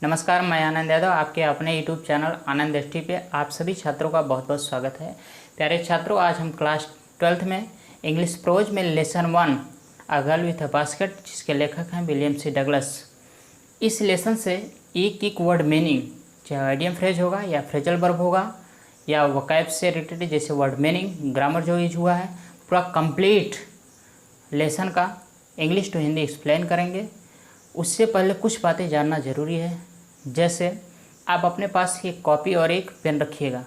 नमस्कार, मैं आनंद यादव आपके अपने यूट्यूब चैनल आनंद एसटी पे आप सभी छात्रों का बहुत बहुत स्वागत है। प्यारे छात्रों, आज हम क्लास 12th में इंग्लिश प्रोज में lesson 1 a girl with a basket, जिसके लेखक हैं विलियम सी डगलस। इस लेसन से एक वर्ड मीनिंग, चाहे आइडियम फ्रेज होगा या फ्रेजल वर्ब होगा या वोकैब से रिलेटेड जैसे वर्ड मीनिंग, ग्रामर जो यूज हुआ है, पूरा कंप्लीट लेसन का इंग्लिश टू हिंदी एक्सप्लेन करेंगे। उससे पहले कुछ बातें जानना ज़रूरी है। जैसे आप अपने पास एक कॉपी और एक पेन रखिएगा,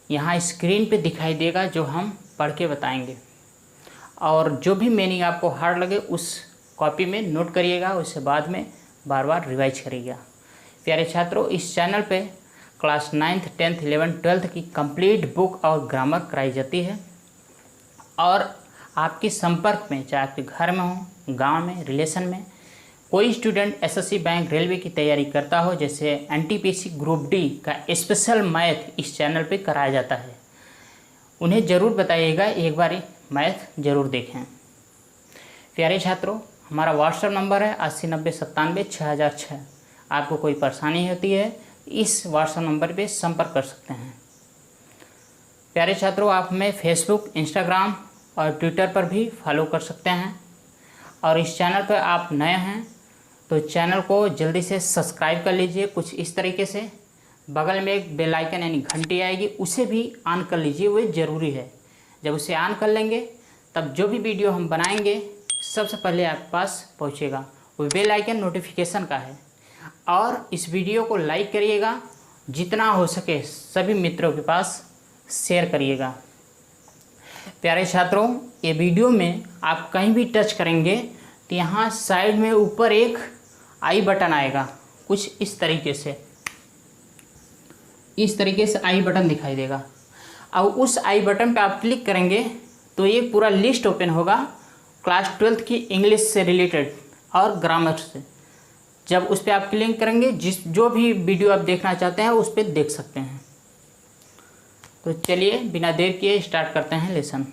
यहाँ स्क्रीन पे दिखाई देगा जो हम पढ़ के बताएंगे, और जो भी मीनिंग आपको हार्ड लगे उस कॉपी में नोट करिएगा, उससे बाद में बार बार रिवाइज करिएगा। प्यारे छात्रों, इस चैनल पे class 9th 10th 11th 12th की कंप्लीट बुक और ग्रामर कराई जाती है, और आपके संपर्क में, चाहे आपके घर में हो, गांव में, रिलेशन में कोई स्टूडेंट एसएससी बैंक रेलवे की तैयारी करता हो, जैसे एनटीपीसी ग्रुप डी का स्पेशल मैथ इस चैनल पे कराया जाता है, उन्हें ज़रूर बताइएगा, एक बार मैथ ज़रूर देखें। प्यारे छात्रों, हमारा व्हाट्सएप नंबर है 8090976006। आपको कोई परेशानी होती है इस व्हाट्सएप नंबर पे संपर्क कर सकते हैं। प्यारे छात्रों, आप हमें फेसबुक, इंस्टाग्राम और ट्विटर पर भी फॉलो कर सकते हैं, और इस चैनल पर आप नए हैं तो चैनल को जल्दी से सब्सक्राइब कर लीजिए। कुछ इस तरीके से बगल में एक बेल आइकन यानी घंटी आएगी, उसे भी ऑन कर लीजिए, वो ज़रूरी है। जब उसे ऑन कर लेंगे तब जो भी वीडियो हम बनाएंगे सबसे पहले आपके पास पहुंचेगा। वो बेल आइकन नोटिफिकेशन का है। और इस वीडियो को लाइक करिएगा, जितना हो सके सभी मित्रों के पास शेयर करिएगा। प्यारे छात्रों, ये वीडियो में आप कहीं भी टच करेंगे तो यहाँ साइड में ऊपर एक आई बटन आएगा, कुछ इस तरीके से आई बटन दिखाई देगा। अब उस आई बटन पे आप क्लिक करेंगे तो एक पूरा लिस्ट ओपन होगा क्लास 12th की इंग्लिश से रिलेटेड और ग्रामर से। जब उस पर आप क्लिक करेंगे, जो भी वीडियो आप देखना चाहते हैं उस पर देख सकते हैं। तो चलिए बिना देर किए स्टार्ट करते हैं लेसन।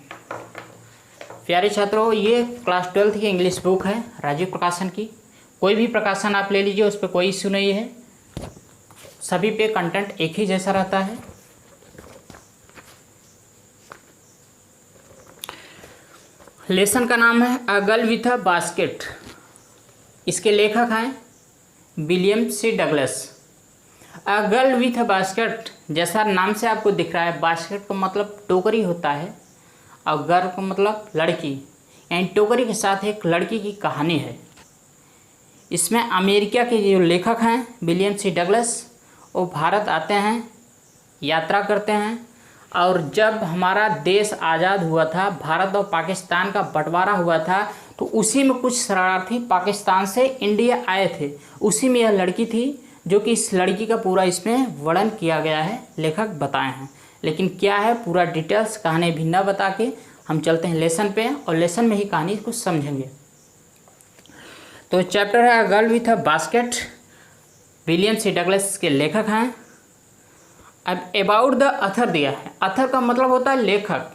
प्यारे छात्रों, ये क्लास 12th की इंग्लिश बुक है राजीव प्रकाशन की। कोई भी प्रकाशन आप ले लीजिए, उस पर कोई इश्यू नहीं है, सभी पे कंटेंट एक ही जैसा रहता है। लेसन का नाम है a girl with a basket. इसके लेखक हैं William C Douglas. A girl with a basket, जैसा नाम से आपको दिख रहा है, बास्केट का मतलब टोकरी होता है और गर्ल का मतलब लड़की, यानी टोकरी के साथ एक लड़की की कहानी है। इसमें अमेरिका के जो लेखक हैं विलियम सी डगलस, वो भारत आते हैं, यात्रा करते हैं, और जब हमारा देश आज़ाद हुआ था, भारत और पाकिस्तान का बंटवारा हुआ था, तो उसी में कुछ शरणार्थी पाकिस्तान से इंडिया आए थे। उसी में यह लड़की थी, जो कि इस लड़की का पूरा इसमें वर्णन किया गया है, लेखक बताए हैं। लेकिन क्या है पूरा डिटेल्स कहानी भी न बता के हम चलते हैं लेसन पे, और लेसन में ही कहानी को समझेंगे। तो चैप्टर है girl with a basket, William C Douglas के लेखक हैं। अब अबाउट द अथर दिया है। अथर का मतलब होता है लेखक,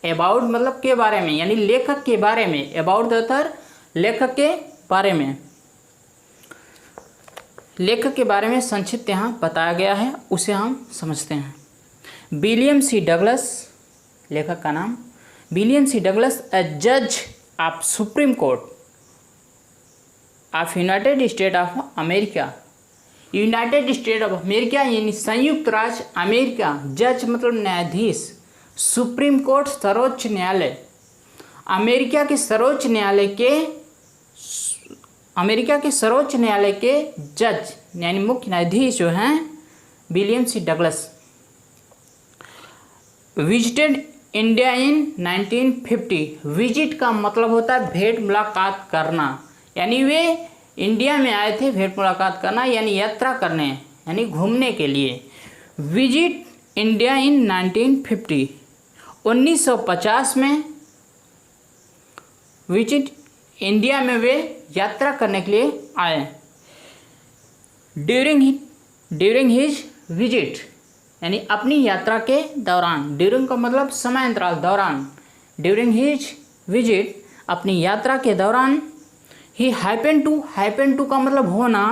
अबाउट मतलब के बारे में, यानी लेखक के बारे में। अबाउट द अथर, लेखक के बारे में। लेखक के बारे में संक्षिप्त यहाँ बताया गया है, उसे हम समझते हैं। विलियम सी डगलस, लेखक का नाम विलियम सी डगलस, अ जज of supreme court of United state of America. United state of America यानी संयुक्त राज्य अमेरिका। जज मतलब न्यायाधीश, सुप्रीम कोर्ट सर्वोच्च न्यायालय। अमेरिका के सर्वोच्च न्यायालय के जज यानी मुख्य न्यायाधीश जो हैं William C Douglas. Visited India in 1950। Visit का मतलब होता है भेंट मुलाकात करना, यानी वे इंडिया में आए थे भेंट मुलाकात करना, यानी यात्रा करने, यानी घूमने के लिए। विजिट इंडिया इन 1950, 1950 में विजिट इंडिया में वे यात्रा करने के लिए आए। ड्यूरिंग हिज विजिट, यानी अपनी यात्रा के दौरान। ड्यूरिंग का मतलब समय अंतराल, दौरान। ड्यूरिंग हिज विजिट, अपनी यात्रा के दौरान। ही हैपन टू का मतलब होना,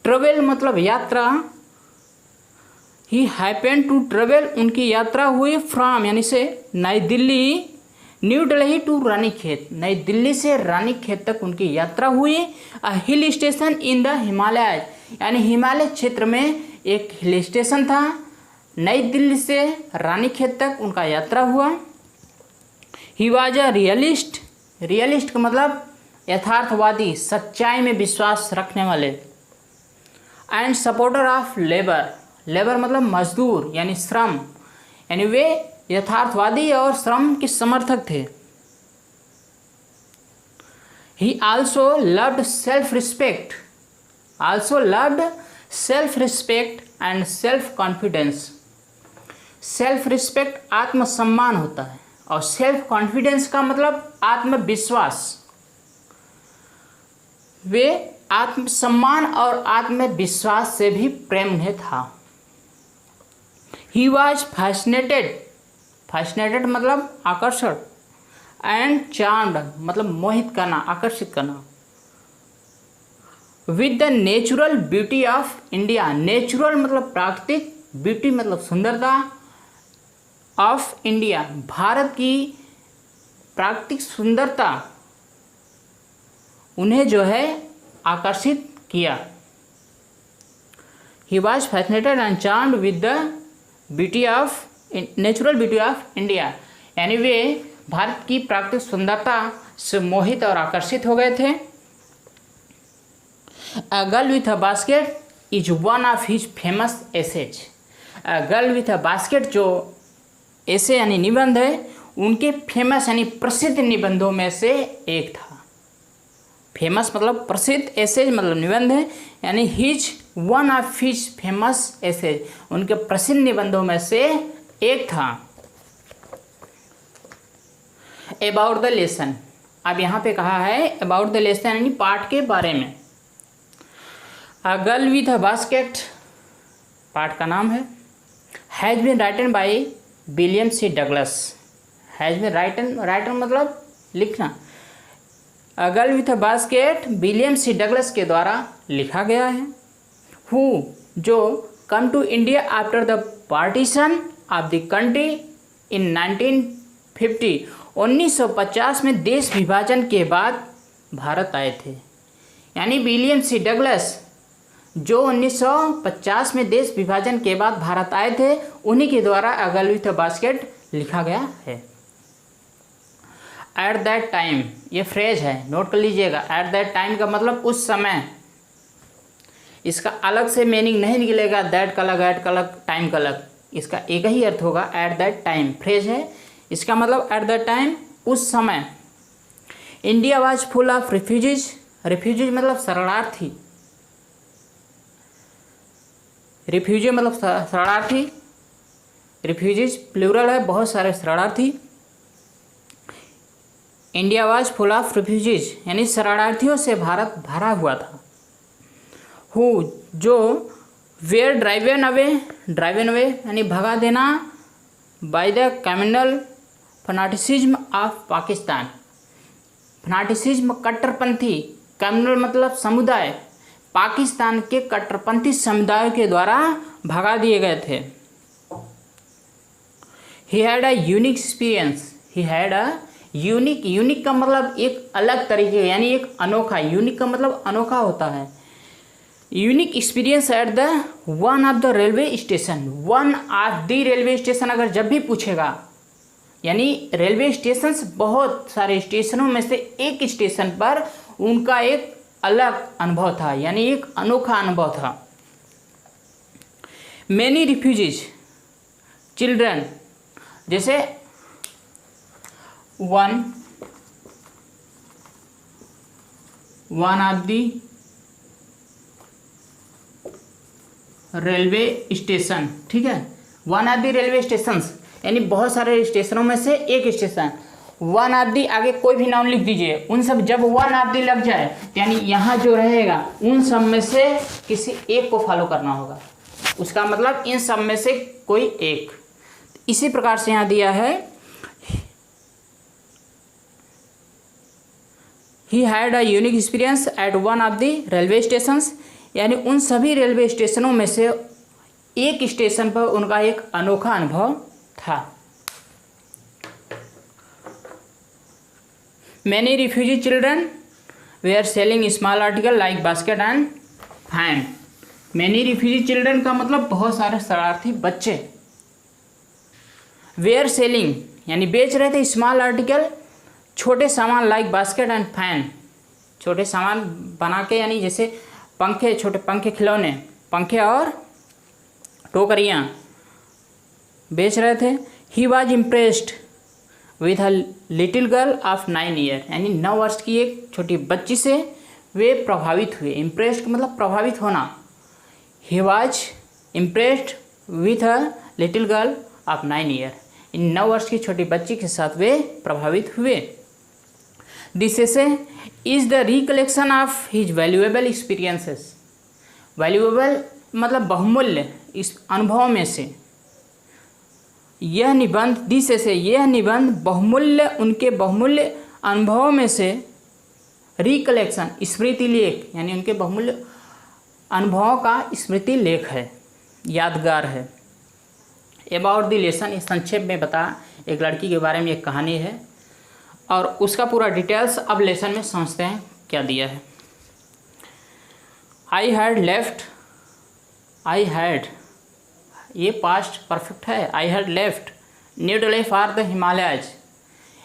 ट्रेवल मतलब यात्रा, ही हैपन टू ट्रेवल उनकी यात्रा हुई फ्रॉम यानी से नई दिल्ली, न्यू दिल्ली टू रानीखेत, नई दिल्ली से रानीखेत तक उनकी यात्रा हुई। A hill station in the Himalaya यानी हिमालय क्षेत्र में एक हिल स्टेशन था। नई दिल्ली से रानीखेत तक उनका यात्रा हुआ। He was a realist, realist का मतलब यथार्थवादी, सच्चाई में विश्वास रखने वाले। And supporter of labour, labour मतलब मजदूर यानी श्रम, यानी वे यथार्थवादी और श्रम के समर्थक थे। ही also loved self respect, also loved self respect and self confidence. Self respect आत्मसम्मान होता है और सेल्फ कॉन्फिडेंस का मतलब आत्मविश्वास। वे आत्मसम्मान और आत्मविश्वास से भी प्रेम उन्हें था। ही वॉज फैसिनेटेड, फैसिनेटेड मतलब आकर्षण, एंड चार्म्ड मतलब मोहित करना, आकर्षित करना। With the natural beauty of India, natural मतलब प्राकृतिक, ब्यूटी मतलब सुंदरता, ऑफ इंडिया भारत की प्राकृतिक सुंदरता उन्हें जो है आकर्षित किया। He was fascinated and charmed with the beauty of natural beauty of India, यानी वे भारत की प्राकृतिक सुंदरता से मोहित और आकर्षित हो गए थे। A girl with a basket is one of his famous essays. A girl with a basket जो ऐसे यानी निबंध है, उनके फेमस यानी प्रसिद्ध निबंधों में से एक था। फेमस मतलब प्रसिद्ध, एसेज मतलब निबंध है, यानी his one of his famous essays, उनके प्रसिद्ध निबंधों में से एक था। अबाउट द लेसन, अब यहाँ पे कहा है अबाउट द लेसन यानी पाठ के बारे में। A girl with a basket पाठ का नाम है। Has been written by William C Douglas, has been written, written मतलब लिखना। A girl with a basket William C Douglas के द्वारा लिखा गया है। हु जो come to India after the partition of the country in 1950, 1950 में देश विभाजन के बाद भारत आए थे। यानी विलियम सी डगलस जो 1950 में देश विभाजन के बाद भारत आए थे, उन्हीं के द्वारा अ गर्ल विथ अ बास्केट लिखा गया है। एट दैट टाइम ये फ्रेज है, नोट कर लीजिएगा। एट दैट टाइम का मतलब उस समय, इसका अलग से मीनिंग नहीं निकलेगा, दैट का अलग, एट का अलग, टाइम का अलग, इसका एक ही अर्थ होगा। एट दैट टाइम फ्रेज है, इसका मतलब एट दैट टाइम उस समय। India was full of refugees, refugees मतलब शरणार्थी, रिफ्यूजी मतलब शरणार्थी, रिफ्यूजीज प्लूरल है, बहुत सारे शरणार्थी। India was full of refugees यानी शरणार्थियों से भारत भरा हुआ था। हु जो were driven away, driven away यानी भगा देना, by the communal fanaticism of Pakistan, fanaticism कट्टरपंथी, कम्युनल मतलब समुदाय, पाकिस्तान के कट्टरपंथी समुदायों के द्वारा भगा दिए गए थे। He had a unique experience, he had a unique, unique का मतलब एक अलग तरीके यानी एक अनोखा, यूनिक का मतलब अनोखा होता है। Unique experience at the one of the railway station, one of the railway station अगर जब भी पूछेगा, यानी रेलवे स्टेशन बहुत सारे स्टेशनों में से एक स्टेशन पर उनका एक अलग अनुभव था, यानी एक अनोखा अनुभव था। मैनी रिफ्यूजीज चिल्ड्रन, जैसे one of the railway station, ठीक है, one of the railway station यानी बहुत सारे स्टेशनों में से एक स्टेशन। वन ऑफ दी आगे कोई भी नाम लिख दीजिए, उन सब जब वन ऑफ दी लग जाए यानी यहाँ जो रहेगा उन सब में से किसी एक को फॉलो करना होगा, उसका मतलब इन सब में से कोई एक। इसी प्रकार से यहाँ दिया है, he had a unique experience at one of the railway stations यानी उन सभी रेलवे स्टेशनों में से एक स्टेशन पर उनका एक अनोखा अनुभव था। Many refugee children were selling small article like basket and fan. Many refugee children का मतलब बहुत सारे शरारती बच्चे। वेयर सेलिंग यानी बेच रहे थे स्मॉल आर्टिकल, छोटे सामान लाइक बास्केट एंड फैन, छोटे सामान बना के यानी जैसे पंखे, छोटे पंखे, खिलौने, पंखे और टोकरियाँ बेच रहे थे। ही was impressed with a little girl of 9 year, यानी 9 वर्ष की एक छोटी बच्ची से वे प्रभावित हुए। इम्प्रेस्ड मतलब प्रभावित होना। He was impressed with a little girl of 9 year, इन 9 वर्ष की छोटी बच्ची के साथ वे प्रभावित हुए। This essay is the recollection of his valuable experiences. Valuable मतलब बहुमूल्य, इस अनुभव में से यह निबंध, दिस एसे यह निबंध बहुमूल्य, उनके बहुमूल्य अनुभवों में से रिकलेक्शन स्मृति लेख, यानी उनके बहुमूल्य अनुभवों का स्मृति लेख है, यादगार है। अबाउट द लेसन, ये संक्षेप में बता, एक लड़की के बारे में एक कहानी है और उसका पूरा डिटेल्स अब लेसन में समझते हैं क्या दिया है। आई हैड, ये पास्ट परफेक्ट है। I had left new Delhi for the Himalayas,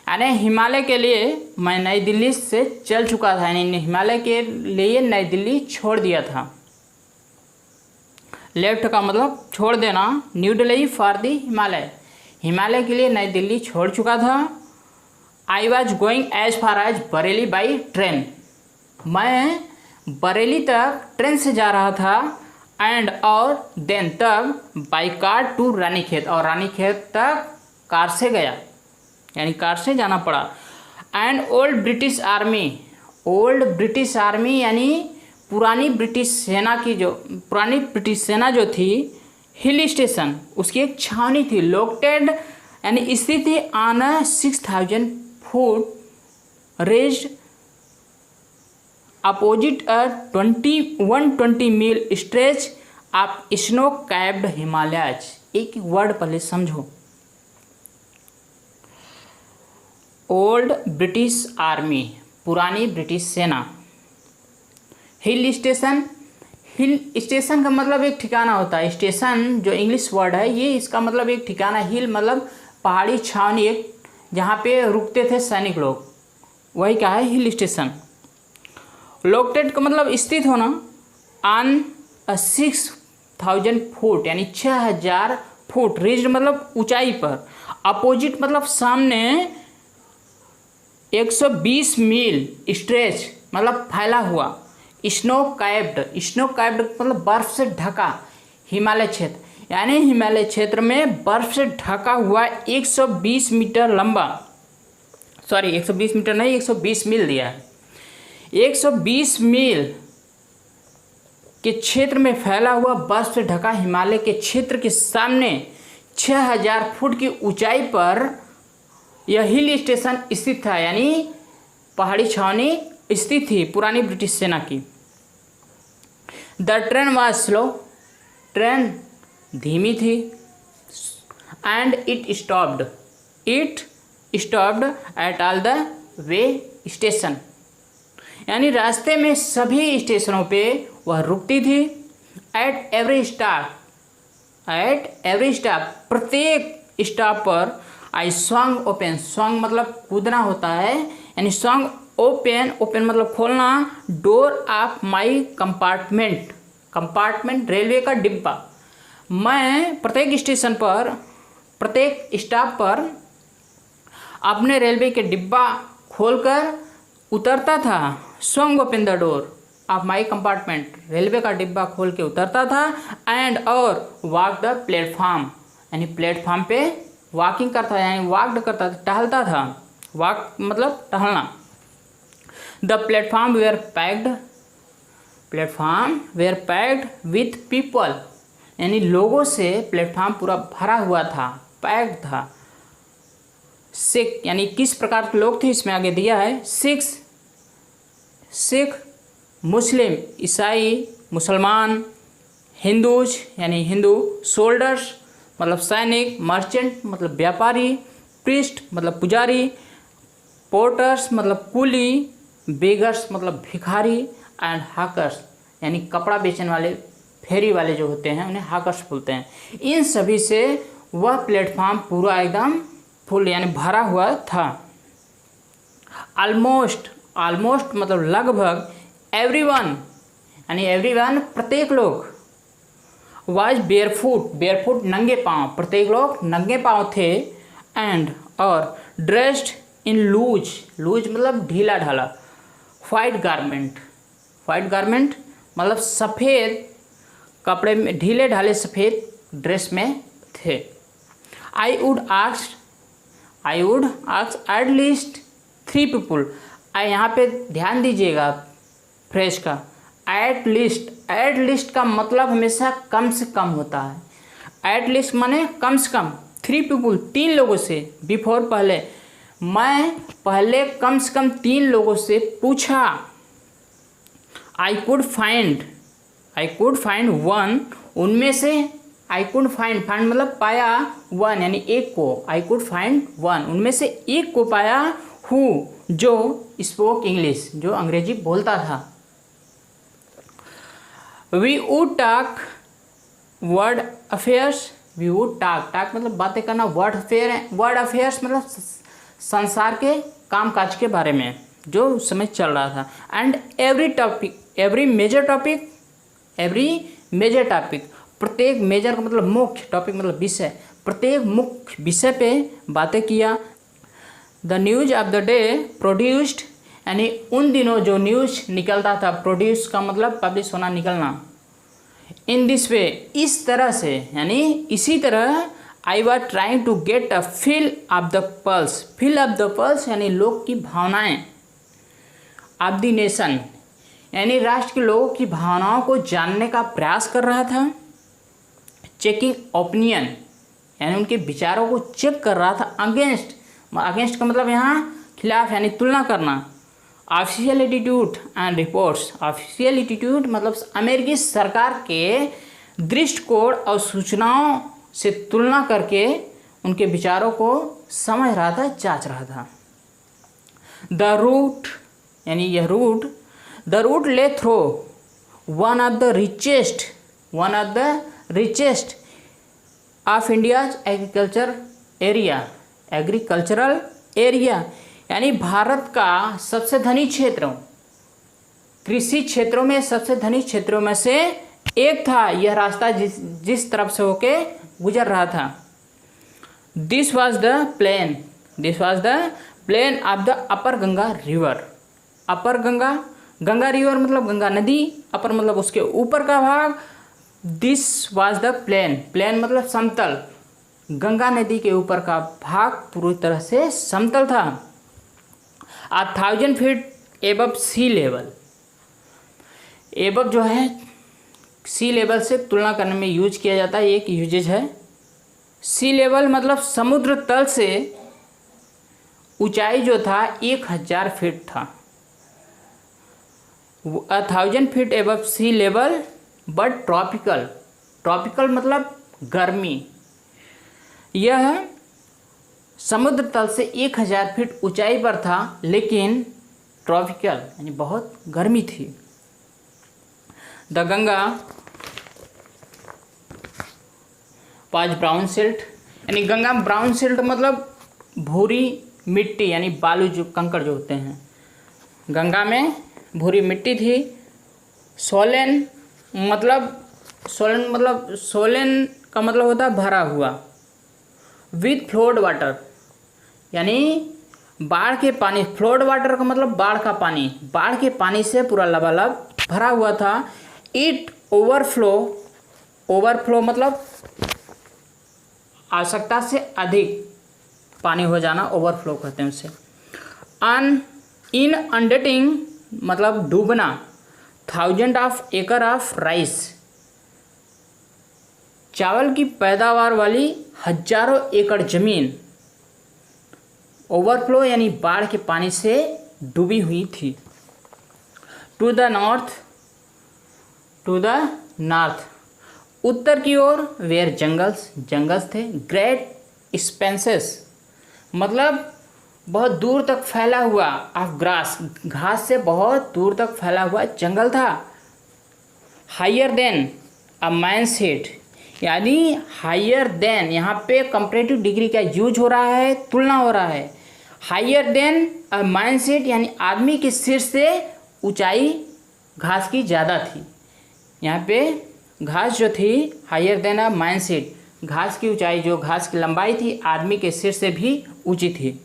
यानी हिमालय के लिए मैं नई दिल्ली से चल चुका था, यानी हिमालय के लिए नई दिल्ली छोड़ दिया था। लेफ्ट का मतलब छोड़ देना, new Delhi for the Himalaya, Himalaya के लिए नई दिल्ली छोड़ चुका था। I was going as far as Bareilly by train, मैं बरेली तक ट्रेन से जा रहा था। एंड और देन तब बाई कार टू रानीखेत, और रानीखेत तक कार से गया, यानी कार से जाना पड़ा। एंड ओल्ड ब्रिटिश आर्मी यानी पुरानी ब्रिटिश सेना की, जो पुरानी ब्रिटिश सेना जो थी, हिल स्टेशन उसकी एक छावनी थी, लोकेटेड यानी स्थित थी ऑन 6000 फुट रेज्ड opposite a 120 mile stretch of snow capped Himalayas. एक वर्ड पहले समझो, ओल्ड ब्रिटिश आर्मी पुरानी ब्रिटिश सेना, हिल स्टेशन का मतलब एक ठिकाना होता है। स्टेशन जो इंग्लिश वर्ड है ये, इसका मतलब एक ठिकाना। हिल मतलब पहाड़ी छावनी, एक जहाँ पे रुकते थे सैनिक लोग, वही क्या है हिल स्टेशन। लोकेटेड का मतलब स्थित होना, ऑन 6000 फुट यानी 6000 फुट, रिज्ड मतलब ऊंचाई पर, अपोजिट मतलब सामने, 120 मील स्ट्रेच मतलब फैला हुआ, स्नो कैप्ड मतलब बर्फ से ढका, हिमालय क्षेत्र यानी हिमालय क्षेत्र में बर्फ से ढका हुआ 120 मीटर लंबा, सॉरी 120 मीटर नहीं 120 मील दिया है। 120 मील के क्षेत्र में फैला हुआ बर्फ से ढका हिमालय के क्षेत्र के सामने 6000 फुट की ऊंचाई पर यह हिल स्टेशन स्थित था, यानी पहाड़ी छावनी स्थित थी पुरानी ब्रिटिश सेना की। The train was slow, train धीमी थी। And it stopped at all the way station, यानी रास्ते में सभी स्टेशनों पे वह रुकती थी। एट एवरी स्टॉप प्रत्येक स्टॉप पर आई सॉन्ग ओपन, सॉन्ग मतलब कूदना होता है, यानी सॉन्ग ओपन मतलब खोलना, door of my compartment railway का डिब्बा। मैं प्रत्येक स्टेशन पर, प्रत्येक स्टॉप पर अपने रेलवे के डिब्बा खोलकर उतरता था। Song open the door of my compartment, railway का डिब्बा खोल के उतरता था। एंड और वॉक द प्लेटफॉर्म, यानी प्लेटफॉर्म पे वॉकिंग करता, यानी वॉकड करता था, टहलता था। वॉक मतलब टहलना। The platform were packed with people, यानी लोगों से प्लेटफॉर्म पूरा भरा हुआ था, पैक्ड था। सिख यानी किस प्रकार के लोग थे, इसमें आगे दिया है। सिख, मुस्लिम, ईसाई, मुसलमान, हिंदूज यानी हिंदू, सोल्डर्स मतलब सैनिक, मर्चेंट मतलब व्यापारी, प्रीस्ट मतलब पुजारी, पोर्टर्स मतलब कुली, बेगर्स मतलब भिखारी, एंड हाकर्स यानी कपड़ा बेचने वाले, फेरी वाले जो होते हैं उन्हें हाकर्स बोलते हैं। इन सभी से वह प्लेटफॉर्म पूरा एकदम फुल यानी भरा हुआ था। ऑलमोस्ट मतलब लगभग, एवरीवन यानी एवरीवन प्रत्येक लोग, वाज बेयरफुट नंगे पाँव, प्रत्येक लोग नंगे पाँव थे, एंड और ड्रेस्ड इन लूज मतलब ढीला ढाला, वाइट गारमेंट मतलब सफ़ेद कपड़े में, ढीले ढाले सफ़ेद ड्रेस में थे। I would ask at least 3 people. यहाँ पे ध्यान दीजिएगा फ्रेज का, एट लीस्ट का मतलब हमेशा कम से कम होता है। एट लीस्ट माने कम से कम, 3 पीपुल 3 लोगों से, बिफोर पहले, मैं पहले कम से कम 3 लोगों से पूछा। आई कुड फाइंड वन, उनमें से आई कुड फाइंड मतलब पाया, वन यानी एक को, आई कुड फाइंड वन, उनमें से एक को पाया, हु जो स्पोक इंग्लिश, जो अंग्रेजी बोलता था। We would talk world affairs, talk मतलब बातें करना, वर्ड अफेयर्स मतलब संसार के कामकाज के बारे में जो उस समय चल रहा था। एंड एवरी मेजर टॉपिक, प्रत्येक मेजर का मतलब मुख्य, टॉपिक मतलब विषय, प्रत्येक मुख्य विषय पे बातें किया। The news of the day produced, यानी उन दिनों जो न्यूज़ निकलता था, प्रोड्यूस का मतलब पब्लिश होना, निकलना। इन दिस वे, इस तरह से यानी इसी तरह, I was trying to get a feel of the pulse यानी लोग की भावनाएं, ऑफ द नेशन यानी राष्ट्र के लोगों की भावनाओं को जानने का प्रयास कर रहा था। चेकिंग ओपिनियन यानी उनके विचारों को चेक कर रहा था। अगेंस्ट का मतलब यहाँ खिलाफ यानी तुलना करना। Official attitude and reports, official attitude मतलब अमेरिकी सरकार के दृष्टिकोण और सूचनाओं से तुलना करके उनके विचारों को समझ रहा था, जांच रहा था। द रूट यानी यह route, the route lay through one of the richest of India's agricultural area यानी भारत का सबसे धनी क्षेत्र, कृषि क्षेत्रों में सबसे धनी क्षेत्रों में से एक था यह रास्ता, जिस तरफ से होके गुजर रहा था। This was the plain of the upper Ganga river. Upper Ganga river मतलब गंगा नदी, अपर मतलब उसके ऊपर का भाग। दिस वॉज द प्लेन मतलब समतल, गंगा नदी के ऊपर का भाग पूरी तरह से समतल था। 1000 feet above sea level, above जो है सी लेवल से तुलना करने में यूज किया जाता है, एक यूजेज है। सी लेवल मतलब समुद्र तल से ऊंचाई जो था 1000 फीट था। 1000 feet above sea level but tropical मतलब गर्मी। यह समुद्र तल से 1000 फीट ऊंचाई पर था, लेकिन ट्रॉपिकल यानी बहुत गर्मी थी। The Ganga was brown silt, यानी गंगा ब्राउन सिल्ट मतलब भूरी मिट्टी यानी बालू, जो कंकड़ जो होते हैं, गंगा में भूरी मिट्टी थी। सोलेन का मतलब होता है भरा हुआ। विथ फ्लोड वाटर यानी बाढ़ के पानी, फ्लोड वाटर का मतलब बाढ़ का पानी, बाढ़ के पानी से पूरा लबालब भरा हुआ था। इट ओवरफ्लो मतलब आवश्यकता से अधिक पानी हो जाना, ओवरफ्लो कहते हैं उसे। इनअंडेटिंग मतलब डूबना। 1000 ऑफ एकड़ ऑफ राइस, चावल की पैदावार वाली हजारों एकड़ जमीन ओवरफ्लो यानी बाढ़ के पानी से डूबी हुई थी। To the to the north, उत्तर की ओर वेयर जंगल्स थे। ग्रेट स्पेंसेस मतलब बहुत दूर तक फैला हुआ, ऑफ ग्रास घास से बहुत दूर तक फैला हुआ जंगल था। हायर देन अ माइंस हिट यानी हायर देन, यहाँ पे कंपैरेटिव डिग्री का यूज हो रहा है, तुलना हो रहा है। हायर देन अ माइंस हिट यानी आदमी के सिर से ऊंचाई घास की ज़्यादा थी। यहाँ पे घास जो थी हायर देन अ माइंस हिट, घास की ऊंचाई जो घास की लंबाई थी आदमी के सिर से भी ऊंची थी।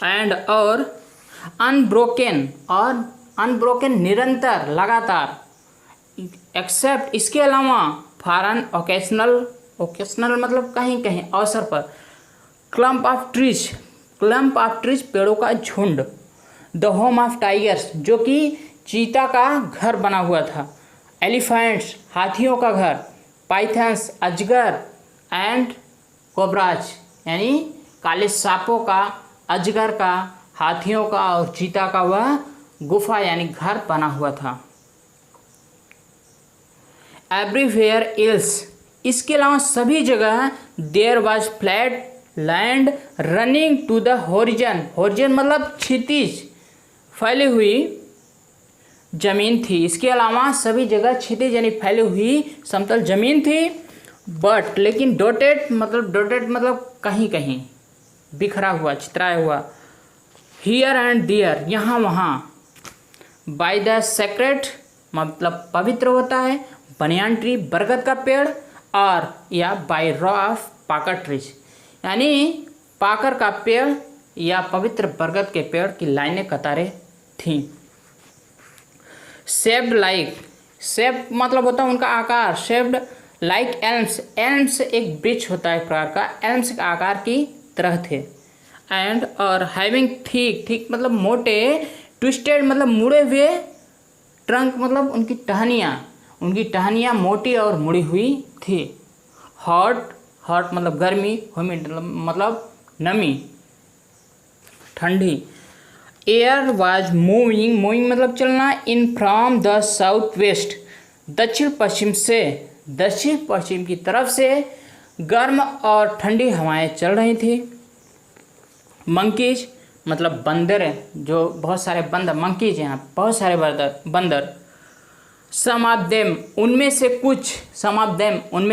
एंड और अनब्रोकन निरंतर लगातार, एक्सेप्ट इसके अलावा फॉर एन ओकेशनल मतलब कहीं कहीं अवसर पर, क्लम्प ऑफ ट्रीज पेड़ों का झुंड, द होम ऑफ टाइगर्स जो कि चीता का घर बना हुआ था, एलिफेंट्स हाथियों का घर, पाइथन्स अजगर, एंड कोबराज यानी काले सांपों का, अजगर का, हाथियों का और चीता का वह गुफा यानी घर बना हुआ था। एवरीवेयर एल्स इसके अलावा सभी जगह there was flat land running to the horizon मतलब क्षितिज फैली हुई जमीन थी। इसके अलावा सभी जगह क्षितिज यानी फैली हुई समतल जमीन थी। बट लेकिन डॉटेड मतलब कहीं कहीं बिखरा हुआ, चितराया हुआ, हियर एंड देयर यहाँ वहाँ, बाय द सेक्रेट मतलब पवित्र होता है, बनियान ट्री बरगद का पेड़, और या बाय रॉ ऑफ पाकर ट्रीज यानी पाकर का पेड़ या पवित्र बरगद के पेड़ की लाइनें कतारें थीं। शेप्ड मतलब होता है उनका आकार, शेप्ड लाइक एल्म्स एक वृक्ष होता है एक प्रकार का, एल्म्स के आकार की तरह थे। एंड और हैविंग ठीक मतलब मोटे, ट्विस्टेड मतलब मुड़े हुए, ट्रंक मतलब उनकी टहनियाँ मोटी और मुड़ी हुई थी। हॉट मतलब गर्मी, ह्यूमिड मतलब नमी ठंडी। एयर वाज मूविंग मतलब चलना, in from the south west दक्षिण पश्चिम की तरफ से गर्म और ठंडी हवाएं चल रही थी। मंकीज मतलब बंदर जो बहुत सारे बंदर, मंकीज यहाँ बहुत सारे बंदर। सम ऑफ देम उनमें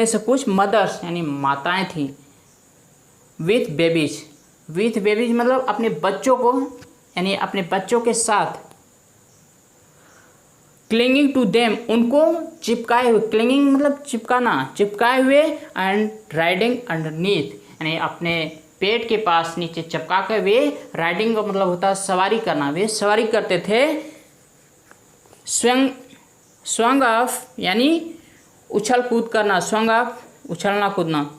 से कुछ मदर्स यानी माताएं थीं। विथ बेबीज मतलब अपने बच्चों को यानी अपने बच्चों के साथ। क्लिंगिंग टू देम उनको चिपकाए हुए, क्लिंगिंग मतलब चिपकाए हुए, एंड राइडिंग अंडरनीथ यानी अपने पेट के पास नीचे चिपका कर वे राइडिंग का मतलब होता है सवारी करना, वे सवारी करते थे। स्वंग ऑफ यानी उछल कूद करना, स्वंग ऑफ उछलना कूदना।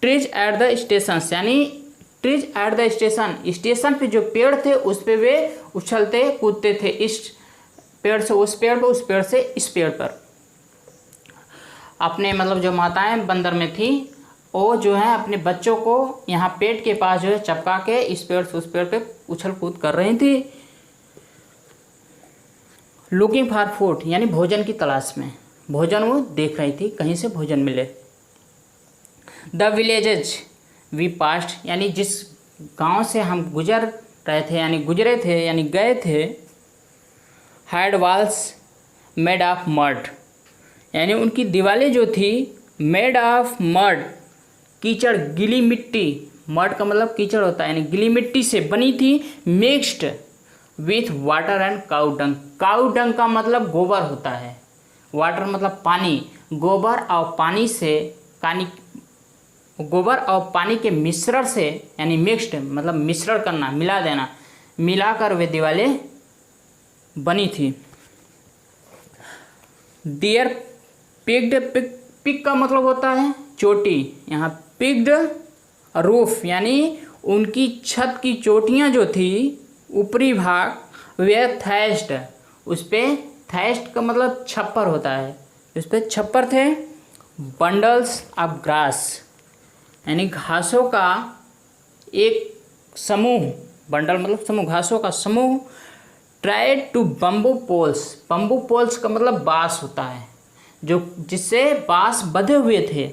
ट्रीज एट द स्टेशन यानी ट्रीज एट द स्टेशन पे जो पेड़ थे उस पे वे उछलते कूदते थे, इस पेड़ से उस पेड़ पर, उस पेड़ से इस पेड़ पर। अपने मतलब जो माताएं बंदर में थी वो जो है अपने बच्चों को यहाँ पेट के पास जो है चपका के इस पेड़ से उस पेड़ पे उछल कूद कर रही थी। लुकिंग फॉर फूड यानी भोजन की तलाश में, भोजन वो देख रही थी, कहीं से भोजन मिले। द विलेजेज वी पास्ट यानी जिस गांव से हम गुजर रहे थे यानी गए थे। Had walls made of mud यानी उनकी दीवारें जो थी मेड ऑफ मड कीचड़ गीली मिट्टी, मड का मतलब कीचड़ होता है यानी गीली मिट्टी से बनी थी। Mixed with water and cow dung का मतलब गोबर होता है, वाटर मतलब पानी, गोबर और पानी के मिश्रण से यानी मिक्स्ड मतलब मिश्रण करना, मिला देना, मिलाकर वे दीवारें बनी थी। देयर पिक का मतलब होता है चोटी, यहाँ पिक्ड रूफ यानी उनकी छत की चोटियाँ जो थी ऊपरी भाग, वे थैस्ट उस पर, थैस्ट का मतलब छप्पर होता है, उस पर छप्पर थे। बंडल्स ऑफ ग्रास यानी घासों का एक समूह, बंडल मतलब समूह, घासों का समूह। Tried to bamboo poles, bamboo poles का मतलब बांस होता है, जो जिससे बांस बंधे हुए थे।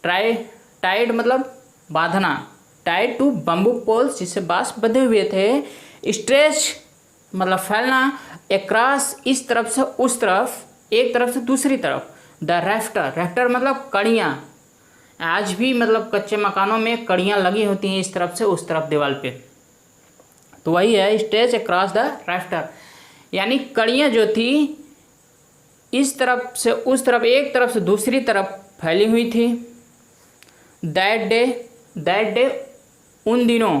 टाइड मतलब बांधना, टाइड टू बम्बू पोल्स जिससे बांस बंधे हुए थे। स्ट्रेच मतलब फैलना, एक्रॉस इस तरफ से उस तरफ, एक तरफ से दूसरी तरफ। द रैफ्टर, रैफ्टर मतलब कड़ियाँ, आज भी मतलब कच्चे मकानों में कड़ियाँ लगी होती हैं इस तरफ से उस तरफ दीवार पे, तो वही है स्ट्रेच अक्रॉस द रैफ्टर, यानी कड़ियाँ जो थी इस तरफ से उस तरफ, एक तरफ से दूसरी तरफ फैली हुई थी। दैट डे उन दिनों।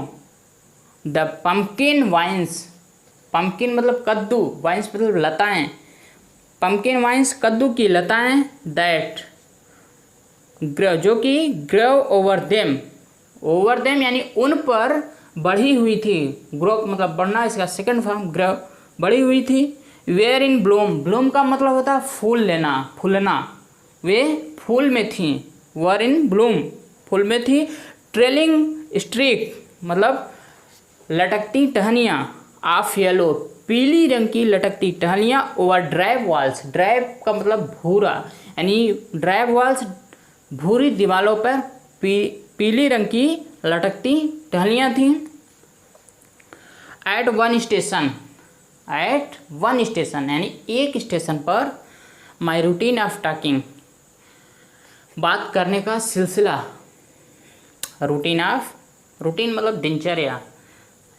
द पम्पकिन वाइन्स, पम्पकिन मतलब कद्दू, वाइन्स मतलब लताएं, पम्पकिन वाइन्स कद्दू की लताएं। दैट ग्रो, जो कि ग्रो ओवर देम यानी उन पर बढ़ी हुई थी। ग्रो मतलब बढ़ना, इसका सेकंड फॉर्म ग्रो, बढ़ी हुई थी। वेयर इन ब्लूम, ब्लूम का मतलब होता है फूल लेना, फूलना, वे फूल में थी। वेयर इन ब्लूम, फूल में थी। ट्रेलिंग स्ट्रीक मतलब लटकती टहनियाँ। ऑफ येलो, पीली रंग की लटकती टहनियाँ। ओवर ड्राइव वॉल्स, ड्राइव का मतलब भूरा, यानी ड्राइव वॉल्स भूरी दीवारों पर पीली रंग की लटकती टहनियाँ थीं। एट वन स्टेशन यानी एक स्टेशन पर। माई रूटीन ऑफ टॉकिंग, बात करने का सिलसिला। रूटीन मतलब दिनचर्या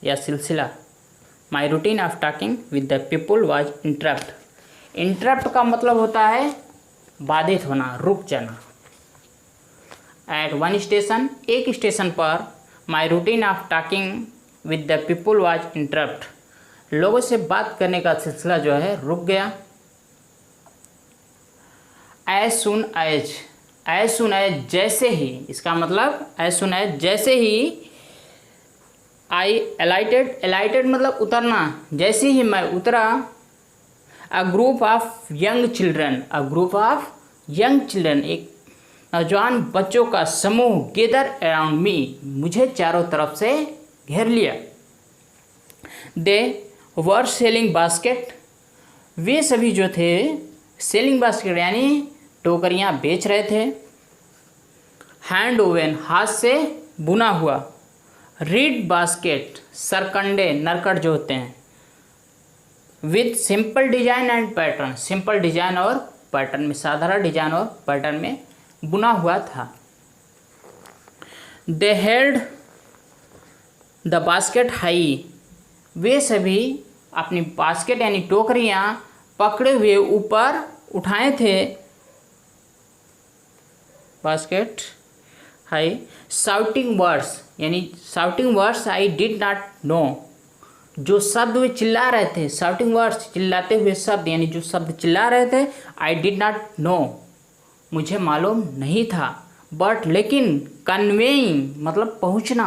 या सिलसिला। My routine of talking with the people was interrupt. Interrupt का मतलब होता है बाधित होना, रुक जाना। एट वन स्टेशन, एक स्टेशन पर। My routine of talking with the people was interrupt, लोगों से बात करने का सिलसिला जो है रुक गया। एज सुन एज जैसे ही, इसका मतलब एज सुन एज जैसे ही। आई एलाइटेड मतलब उतरना, जैसे ही मैं उतरा। A group of young children, एक नौजवान बच्चों का समूह। गेदर अराउंड मी, मुझे चारों तरफ से घेर लिया। दे वर सेलिंग बास्केट, वे सभी जो थे सेलिंग बास्केट यानी टोकरियाँ बेच रहे थे। हैंड ओवन, हाथ से बुना हुआ। रीड बास्केट, सरकंडे, नरकट जो होते हैं। With simple design and pattern, simple design और पैटर्न में, साधारण डिजाइन और पैटर्न में बुना हुआ था। They held the basket high, वे सभी अपनी बास्केट यानी टोकरियाँ पकड़े हुए ऊपर उठाए थे। Basket high. Shouting words I did not know, जो शब्द वे चिल्ला रहे थे। शाउटिंग वर्ड्स चिल्लाते हुए शब्द, यानी जो शब्द चिल्ला रहे थे। आई डिड नॉट नो, मुझे मालूम नहीं था। बट लेकिन, कन्वेइंग मतलब पहुंचना।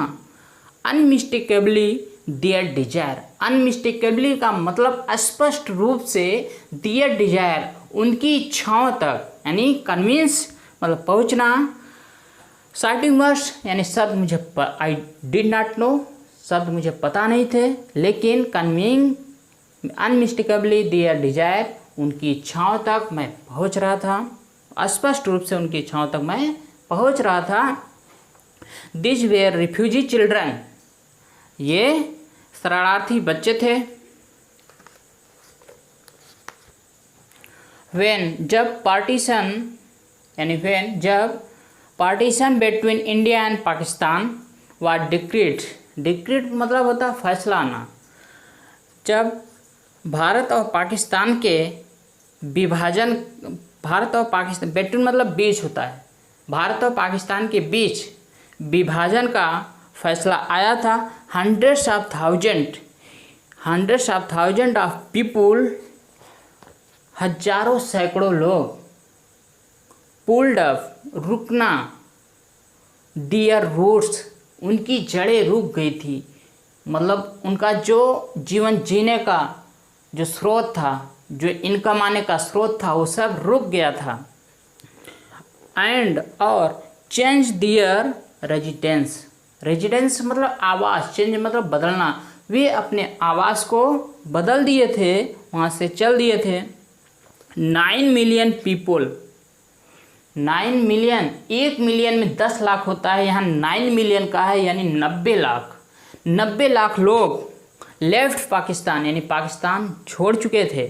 अनमिस्टेकेबली देयर डिजायर, अनमिस्टेकेबली का मतलब स्पष्ट रूप से, देयर डिजायर उनकी इच्छाओं तक, यानी कन्विंस मतलब पहुंचना। शाउटिंग वर्ड्स यानी शब्द मुझे आई डिड नॉट नो, शब्द मुझे पता नहीं थे। लेकिन कन्वेइंग अनमिस्टेकेबली देयर डिजायर, उनकी इच्छाओं तक मैं पहुंच रहा था, स्पष्ट रूप से उनकी इच्छाओं तक मैं पहुंच रहा था। दिस वेयर रिफ्यूजी चिल्ड्रन, ये शरणार्थी बच्चे थे। जब partition between India and Pakistan was decreed, decreed मतलब होता है फैसला आना। जब भारत और पाकिस्तान के विभाजन, भारत और पाकिस्तान, बिटवीन मतलब बीच होता है, भारत और पाकिस्तान के बीच विभाजन का फैसला आया था। Hundreds of thousand of people, हजारों सैकड़ों लोग। पुल्ड अप रुकना। डियर रूट्स, उनकी जड़ें रुक गई थी, मतलब उनका जो जीवन जीने का जो स्रोत था, जो इनकम आने का स्रोत था, वो सब रुक गया था। एंड और चेंज दियर रेजिडेंस, रेजिडेंस मतलब आवास, चेंज मतलब बदलना, वे अपने आवास को बदल दिए थे, वहाँ से चल दिए थे। 9 मिलियन पीपल, 9 मिलियन, 1 मिलियन में 10 लाख होता है, यहाँ 9 मिलियन का है यानी 90 लाख, 90 लाख लोग लेफ्ट पाकिस्तान यानी पाकिस्तान छोड़ चुके थे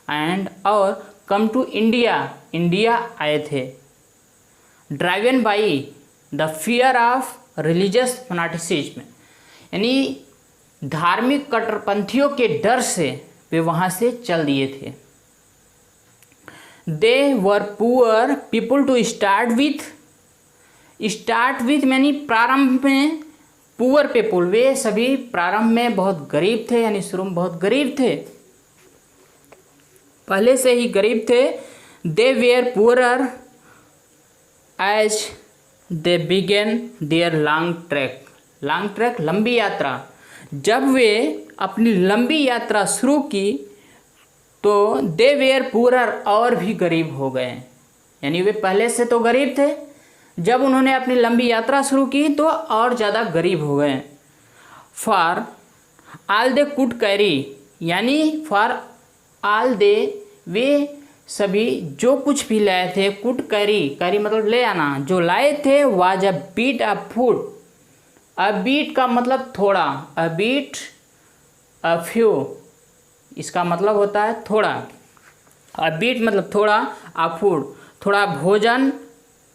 एंड और कम टू इंडिया, इंडिया आए थे। Driven by the fear of religious fanaticism, यानी धार्मिक कट्टरपंथियों के डर से वे वहाँ से चल दिए थे। They were poor people to start with यानी प्रारंभ में, पुअर पीपुल वे सभी प्रारंभ में बहुत गरीब थे, यानी शुरू में बहुत गरीब थे, पहले से ही गरीब थे। They were poorer as they began their long trek, लंबी यात्रा, जब वे अपनी लंबी यात्रा शुरू की तो दे वेयर पुअरर और भी गरीब हो गए, यानी वे पहले से तो गरीब थे, जब उन्होंने अपनी लंबी यात्रा शुरू की तो और ज़्यादा गरीब हो गए। For all they could carry, यानी फॉर ऑल दे वे सभी जो कुछ भी लाए थे, कुड कैरी मतलब ले आना, जो लाए थे, was a bit of food, a bit का मतलब थोड़ा, अ बीट अ फ्यू, इसका मतलब होता है थोड़ा, अ बीट मतलब थोड़ा, अ फूड थोड़ा भोजन,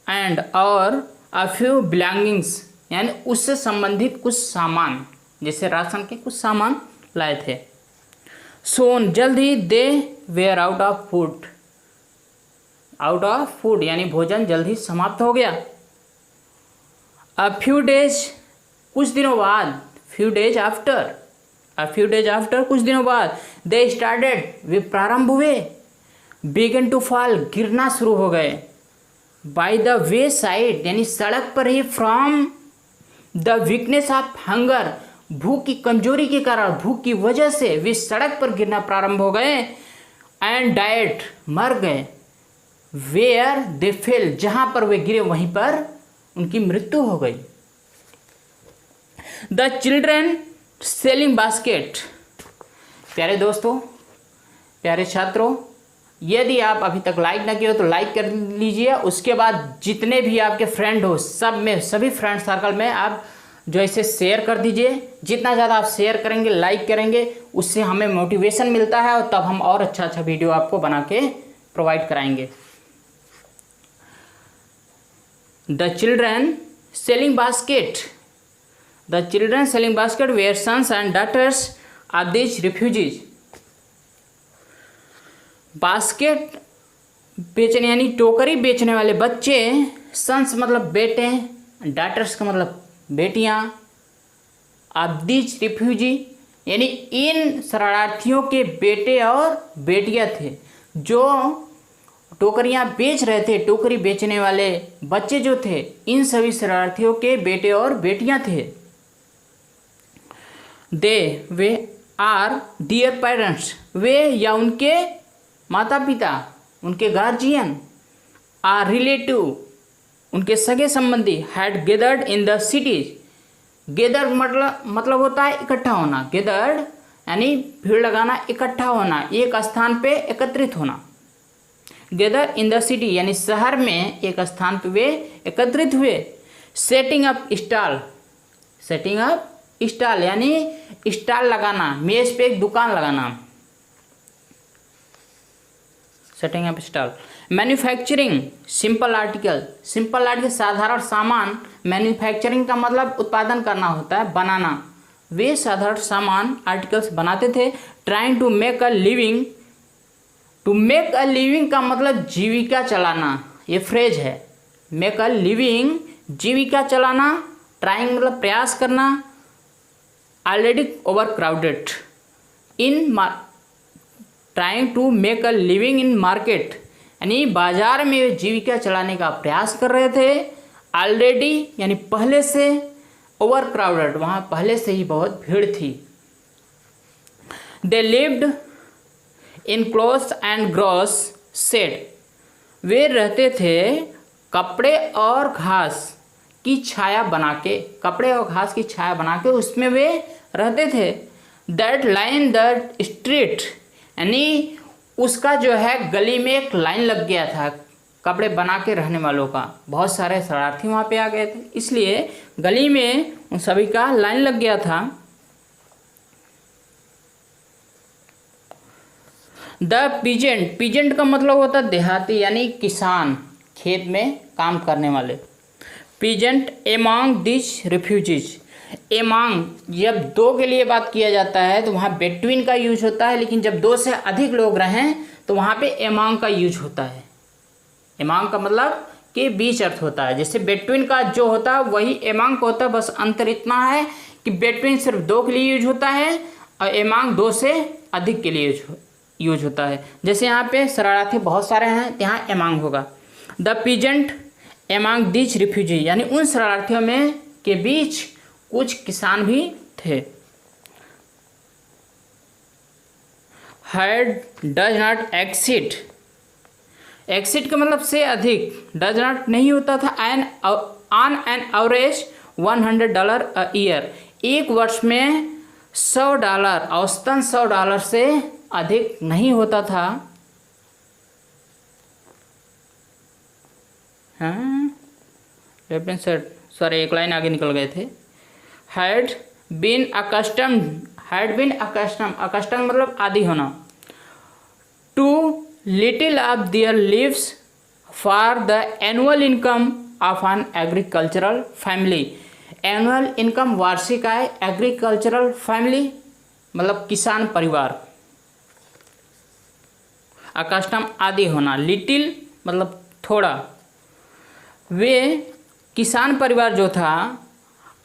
एंड और अ फ्यू बिलोंगिंग्स यानी उससे संबंधित कुछ सामान, जैसे राशन के कुछ सामान लाए थे। सोन जल्द ही दे वेयर आउट ऑफ फूड यानी भोजन जल्द ही समाप्त हो गया। अ फ्यू डेज कुछ दिनों बाद, फ्यू डेज आफ्टर कुछ दिनों बाद, दे स्टार्टेड वे प्रारंभ हुए, बिगन टू फॉल गिरना शुरू हो गए, बाय द वे साइड यानी सड़क पर ही, from the weakness of hunger भूख की कमजोरी के कारण, भूख की वजह से वे सड़क पर गिरना प्रारंभ हो गए, एंड डाइट मर गए, वेयर दे फेल जहाँ पर वे गिरे वहीं पर उनकी मृत्यु हो गई। द चिल्ड्रेन सेलिंग बास्केट, प्यारे दोस्तों, प्यारे छात्रों, यदि आप अभी तक लाइक ना किए हो तो लाइक कर लीजिए, उसके बाद जितने भी आपके फ्रेंड हो सब में, सभी फ्रेंड सर्कल में आप जो इसे शेयर कर दीजिए, जितना ज़्यादा आप शेयर करेंगे, लाइक करेंगे, उससे हमें मोटिवेशन मिलता है और तब हम और अच्छा वीडियो आपको बना के प्रोवाइड कराएंगे। The children selling basket were sons and daughters of this refugees, basket बेचने यानी टोकरी बेचने वाले बच्चे, सन्स मतलब बेटे, डॉटर्स का मतलब बेटियां, ऑफ दिस रिफ्यूजी यानी इन शरणार्थियों के बेटे और बेटियां थे, जो टोकरियां बेच रहे थे, टोकरी बेचने वाले बच्चे जो थे, इन सभी शरणार्थियों के बेटे और बेटियां थे। दे वे आर डियर पेरेंट्स, वे या उनके माता पिता, उनके गार्जियन, आर रिलेटिव उनके सगे संबंधी, had gathered in the cities, gather मतलब होता है इकट्ठा होना, गेदर्ड यानी भीड़ लगाना, इकट्ठा होना, एक स्थान पे एकत्रित होना, गेदर इन द सिटी यानी शहर में एक स्थान पे वे एकत्रित हुए। सेटिंग अप स्टॉल यानी स्टॉल लगाना, मेज पे एक दुकान लगाना, setting up stall. Manufacturing simple article साधारण सामान, मैन्युफैक्चरिंग का मतलब उत्पादन करना होता है, बनाना, वे साधारण सामान आर्टिकल्स बनाते थे। Trying to make a living का मतलब जीविका चलाना, ये फ्रेज है, मेक अ लिविंग जीविका चलाना, ट्राइंग मतलब प्रयास करना, already over crowded trying to make a living in market यानी बाजार में जीविका चलाने का प्रयास कर रहे थे। ऑलरेडी यानी पहले से, ओवर क्राउडेड वहाँ पहले से ही बहुत भीड़ थी। They lived in clothes and grass shed, वे रहते थे कपड़े और घास की छाया बना के, उसमें वे रहते थे। दैट लाइन द स्ट्रीट, यानी उसका जो है गली में एक लाइन लग गया था कपड़े बना के रहने वालों का। बहुत सारे शरारती वहाँ पे आ गए थे, इसलिए गली में उन सभी का लाइन लग गया था। द पीजेंट, पीजेंट का मतलब होता है देहाती यानी किसान, खेत में काम करने वाले। Peasant among this refugees, among जब दो के लिए बात किया जाता है तो वहाँ बिटवीन का यूज होता है, लेकिन जब दो से अधिक लोग रहें तो वहाँ पे एमॉन्ग का यूज होता है। एमॉन्ग का मतलब कि बीच अर्थ होता है, जैसे बिटवीन का जो होता है वही एमॉन्ग का होता है, बस अंतर इतना है कि बिटवीन सिर्फ दो के लिए यूज होता है और एमॉन्ग दो से अधिक के लिए यूज होता है। जैसे यहाँ पे शरारती बहुत सारे हैं, यहाँ एमॉन्ग होगा। The peasant among this refugee, यानी उन शरारतियों में के बीच कुछ किसान भी थे। Had does not exceed, exceed का मतलब से अधिक, डज नॉट नहीं होता था, on an average $100 a year, एक वर्ष में $100, औसतन $100 से अधिक नहीं होता था। हाँ, लेफ्ट हैंड साइड, सॉरी एक लाइन आगे निकल गए थे। Had been accustomed, had been accustom, accustom मतलब आदि होना, too little of their lives for the annual income of an agricultural family. Annual income वार्षिक आय, एग्रीकल्चरल फैमिली मतलब किसान परिवार, अकस्टम आदि होना, लिटिल मतलब थोड़ा। वे किसान परिवार जो था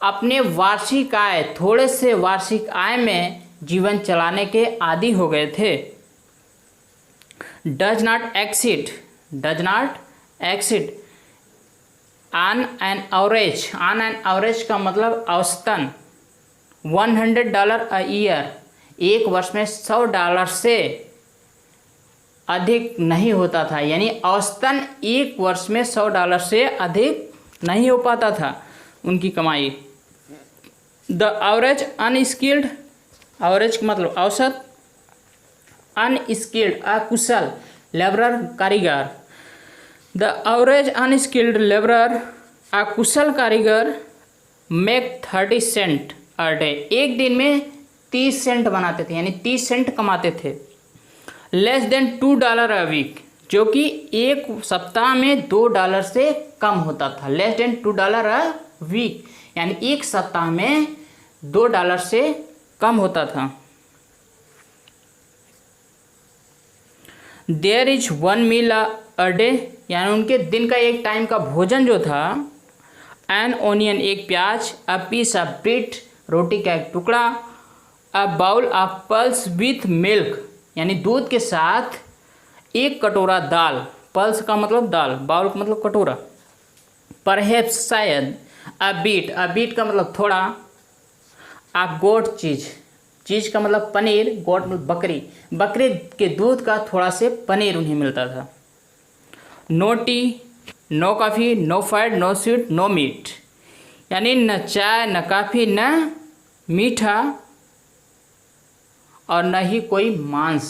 अपने वार्षिक आय, थोड़े से वार्षिक आय में जीवन चलाने के आदी हो गए थे। Does not exceed, does not exceed on an average, on an average का मतलब औसतन $100 अ ईयर, एक वर्ष में $100 से अधिक नहीं होता था, यानी औसतन एक वर्ष में $100 से अधिक नहीं हो पाता था उनकी कमाई। द एवरेज अनस्किल्ड, एवरेज का मतलब औसत, अनस्किल्ड अकुशल, लेबरर कारीगर। द एवरेज अनस्किल्ड लेबरर अकुशल कारीगर मेक 30 सेंट अ डे, एक दिन में 30 सेंट बनाते थे, यानी 30 सेंट कमाते थे। लेस देन $2 अ वीक, जो कि एक सप्ताह में $2 से कम होता था। लेस देन $2 अ वीक, यानी एक सप्ताह में $2 से कम होता था। There is 1 meal a day, यानी उनके दिन का एक टाइम का भोजन जो था। एन ओनियन एक प्याज, अ पीस ऑफ ब्रेड रोटी का एक टुकड़ा, a bowl of pulse with milk, यानी दूध के साथ एक कटोरा दाल, पल्स का मतलब दाल, बाउल का मतलब कटोरा। परहैप्स शायद, अ बीट का मतलब थोड़ा, अ गोट चीज, चीज का मतलब पनीर, गोट मतलब बकरी, बकरी के दूध का थोड़ा से पनीर उन्हें मिलता था। No tea, no coffee, no fat, no sweet, no meat, यानी न चाय न कॉफ़ी न मीठा और न ही कोई मांस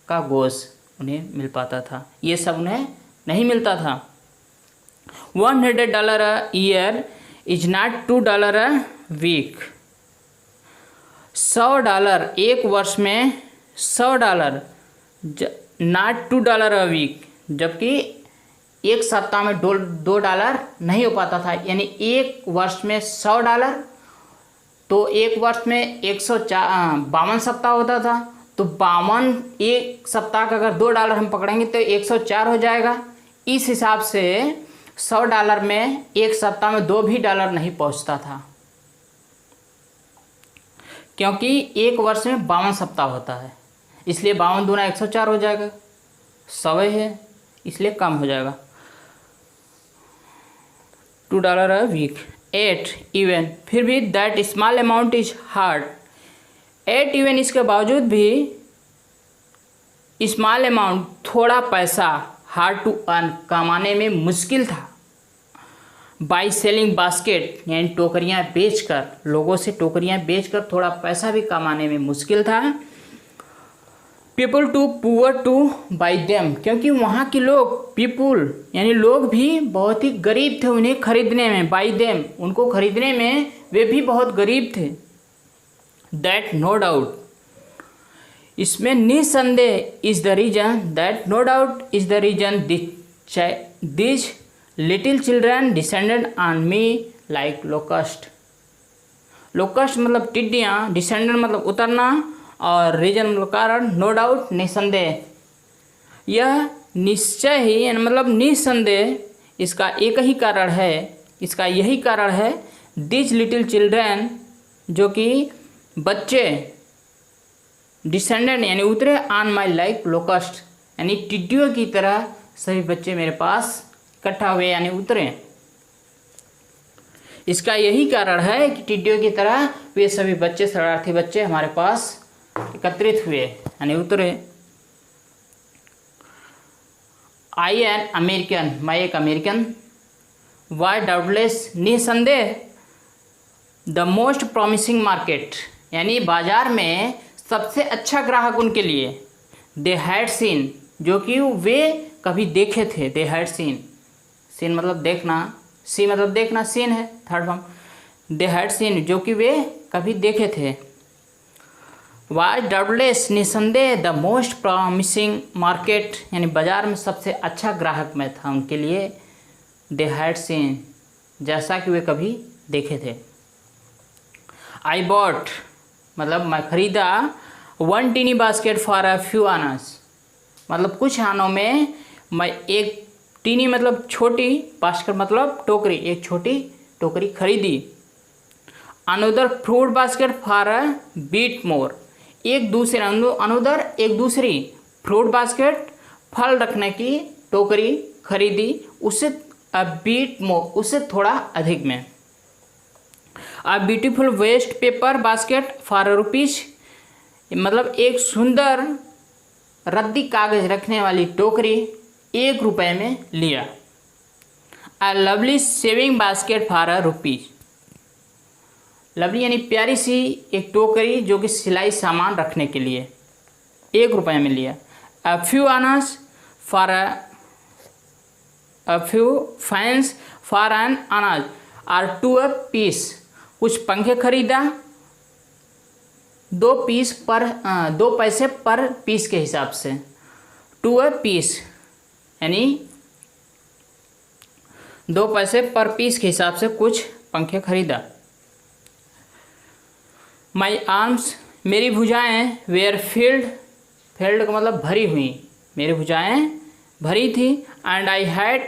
का गोश्त उन्हें मिल पाता था, ये सब उन्हें नहीं मिलता था। $100 a year is not $2 a week, $100 एक वर्ष में $100, नॉट $2 अ वीक, जबकि एक सप्ताह में $2 नहीं हो पाता था, यानी एक वर्ष में $100, तो एक वर्ष में 152 सप्ताह होता था, तो 52 एक सप्ताह का अगर $2 हम पकड़ेंगे तो 104 हो जाएगा। इस हिसाब से $100 में एक सप्ताह में $2 भी नहीं पहुंचता था, क्योंकि एक वर्ष में 52 सप्ताह होता है, इसलिए 52 दूना 104 हो जाएगा, 100 है इसलिए कम हो जाएगा। $2 अ वीक। 8 इवन, फिर भी that small amount is hard, 8 even इसके बावजूद भी स्मॉल अमाउंट थोड़ा पैसा, हार्ड टू अर्न कमाने में मुश्किल था। बाई सेलिंग बास्केट यानी टोकरियाँ बेचकर, लोगों से टोकरियाँ बेचकर थोड़ा पैसा भी कमाने में मुश्किल था। People too poor to buy them, क्योंकि वहाँ के लोग, पीपुल यानी लोग भी बहुत ही गरीब थे उन्हें खरीदने में। बाई देम, उनको खरीदने में वे भी बहुत गरीब थे। दैट नो डाउट, इसमें निसंदेह is the reason, that no doubt is the reason this little children descended on me like locust. Locust मतलब टिड्डियाँ, डिसेंडेड मतलब उतरना, और रीजन मतलब कारण, नो डाउट निसंदेह। यह निश्चय ही यानी मतलब निसंदेह इसका एक ही कारण है, इसका यही कारण है। दिस लिटिल चिल्ड्रन, जो कि बच्चे, डिसेंडेंट यानी उतरे, ऑन माई लाइक लोकस्ट यानी टिड्डियों की तरह सभी बच्चे मेरे पास इकट्ठा हुए यानी उतरे। इसका यही कारण है कि टिड्डियों की तरह वे सभी बच्चे, शरारती बच्चे हमारे पास एकत्रित हुए यानी उतरे। आई एन अमेरिकन, मैं एक अमेरिकन। वाई डाउटलेस, निसंदेह। द मोस्ट प्रॉमिसिंग मार्केट यानी बाजार में सबसे अच्छा ग्राहक उनके लिए। दे हैड सीन, जो कि वे कभी देखे थे। दे हैड सीन, सीन मतलब देखना, सी मतलब देखना, सीन है third form. They had seen, जो कि वे कभी देखे थे। वाज डाउटलेस, निसंदेह। द मोस्ट प्रॉमिसिंग मार्केट यानी बाजार में सबसे अच्छा ग्राहक मैं था उनके लिए। दे हैड सीन, जैसा कि वे कभी देखे थे। आई बॉट मतलब मैं खरीदा। One tiny basket for a few annas, मतलब कुछ आनों में मैं एक टीनी मतलब छोटी, बास्केट मतलब टोकरी, एक छोटी टोकरी खरीदी। Another fruit basket for a bit more, एक दूसरे अनदर एक दूसरी फ्रूट बास्केट फल रखने की टोकरी खरीदी, उससे अ बीट मोर, उससे थोड़ा अधिक में। A beautiful waste paper basket for rupees, मतलब एक सुंदर रद्दी कागज रखने वाली टोकरी 1 रुपये में लिया। A lovely saving basket for a rupees, lovely यानी प्यारी सी एक टोकरी जो कि सिलाई सामान रखने के लिए 1 रुपये में लिया। A few annas for a few fans for an anna or two a piece, कुछ पंखे खरीदा 2 पैसे पर पीस के हिसाब से। टू अ पीस यानी 2 पैसे पर पीस के हिसाब से कुछ पंखे खरीदा। माई आर्म्स, मेरी भुजाएं, वेयर फील्ड, फील्ड का मतलब भरी हुई, मेरी भुजाएं भरी थी। And I had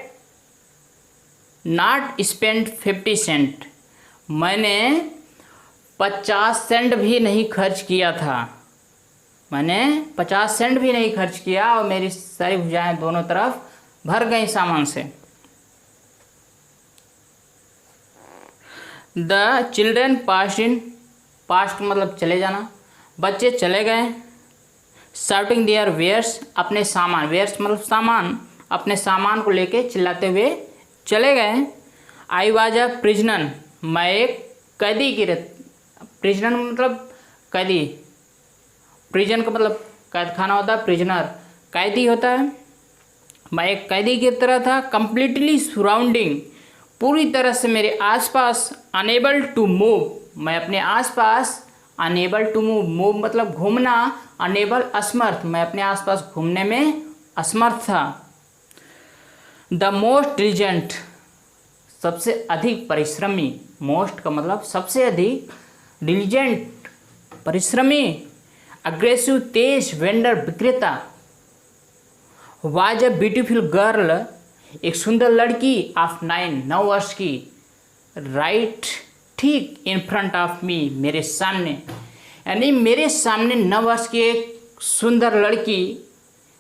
not spend 50 cent, मैंने 50 सेंट भी नहीं खर्च किया था, मैंने 50 सेंट भी नहीं खर्च किया और मेरी सारी भुजाएं दोनों तरफ भर गई सामान से। The children past in, past मतलब चले जाना, बच्चे चले गए। शाउटिंग देयर वेयर्स, अपने सामान, वेयर्स मतलब सामान, अपने सामान को लेके चिल्लाते हुए चले गए। आई वाज अ प्रिजनर, मैं एक कैदी की, प्रिजनर मतलब कैदी, प्रिजन का मतलब कैद खाना होता है, प्रिजनर कैदी होता है। मैं एक कैदी की तरह था। कंप्लीटली सराउंडिंग, पूरी तरह से मेरे आसपास। अनेबल टू मूव, मैं अपने आसपास। अनेबल टू मूव, मूव मतलब घूमना, अनेबल असमर्थ, मैं अपने आसपास घूमने में असमर्थ था। द मोस्ट डिलिजेंट, सबसे अधिक परिश्रमी, मोस्ट का मतलब सबसे अधिक, डिलिजेंट परिश्रमी। अग्रेसिव तेज वेंडर विक्रेता। वाज अ ब्यूटीफुल गर्ल, एक सुंदर लड़की। ऑफ 9 वर्ष की। राइट ठीक इन फ्रंट ऑफ मी, मेरे सामने, यानी मेरे सामने 9 वर्ष की एक सुंदर लड़की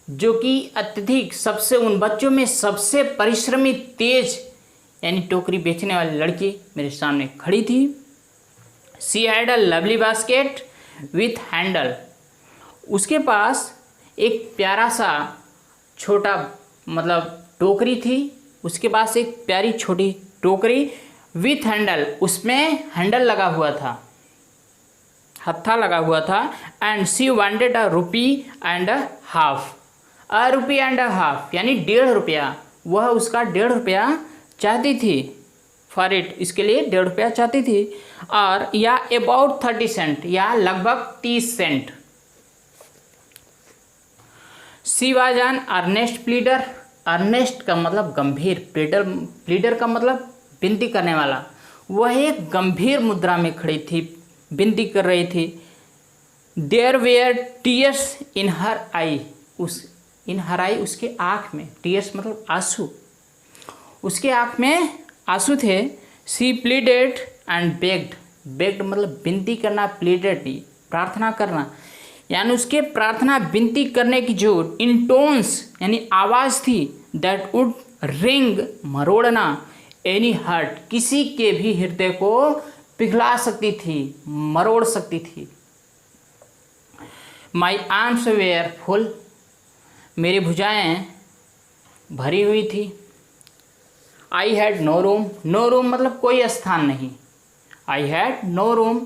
जो कि अत्यधिक, सबसे उन बच्चों में सबसे परिश्रमी, तेज यानी टोकरी बेचने वाली लड़की मेरे सामने खड़ी थी। She had a lovely basket with handle, उसके पास एक प्यारा सा छोटा मतलब टोकरी थी, उसके पास एक प्यारी छोटी टोकरी विथ हैंडल, उसमें हैंडल लगा हुआ था, हत्था लगा हुआ था। And she wanted a rupee and a half, a rupee and a half यानी 1.5 रुपया, वह उसका 1.5 रुपया चाहती थी, फॉर इट, इसके लिए 1.5 रुपया चाहती थी। और या अबाउट 30 सेंट, या लगभग 30 cent. She was an earnest pleader, earnest का मतलब गंभीर, प्लीडर का मतलब विनती करने वाला। वह एक गंभीर मुद्रा में खड़ी थी, विनती कर रही थी। देयर वेयर टीयर्स इन हर आई, इन हर आई उसके आँख में, टीयर्स मतलब आंसू, उसके आँख में आंसू थे। सी प्लीडेड एंड बेग्ड, बेग्ड मतलब विनती करना, प्लीडेड प्रार्थना करना, यानी उसके प्रार्थना विनती करने की जो इंटोन्स यानी आवाज़ थी, दैट वुड रिंग मरोड़ना एनी हार्ट, किसी के भी हृदय को पिघला सकती थी, मरोड़ सकती थी। माई आर्म्स वेयर फुल, मेरी भुजाएं भरी हुई थी। I had no room, no room मतलब कोई स्थान नहीं, आई हैड नो रूम,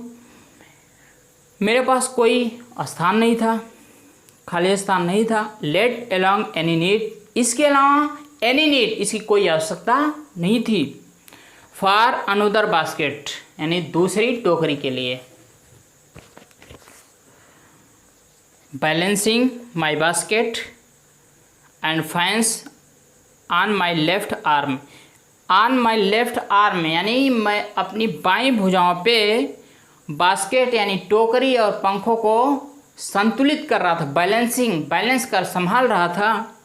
मेरे पास कोई स्थान नहीं था, खाली स्थान नहीं था। लेट अलोंग एनी नीड, इसके अलावा एनी नीड, इसकी कोई आवश्यकता नहीं थी। फॉर अनदर बास्केट यानी दूसरी टोकरी के लिए। Balancing my basket and फाइंस on my left arm, on my left arm यानी मैं अपनी बाईं भुजाओं पे बास्केट यानी टोकरी और पंखों को संतुलित कर रहा था, बैलेंसिंग, बैलेंस कर संभाल रहा था।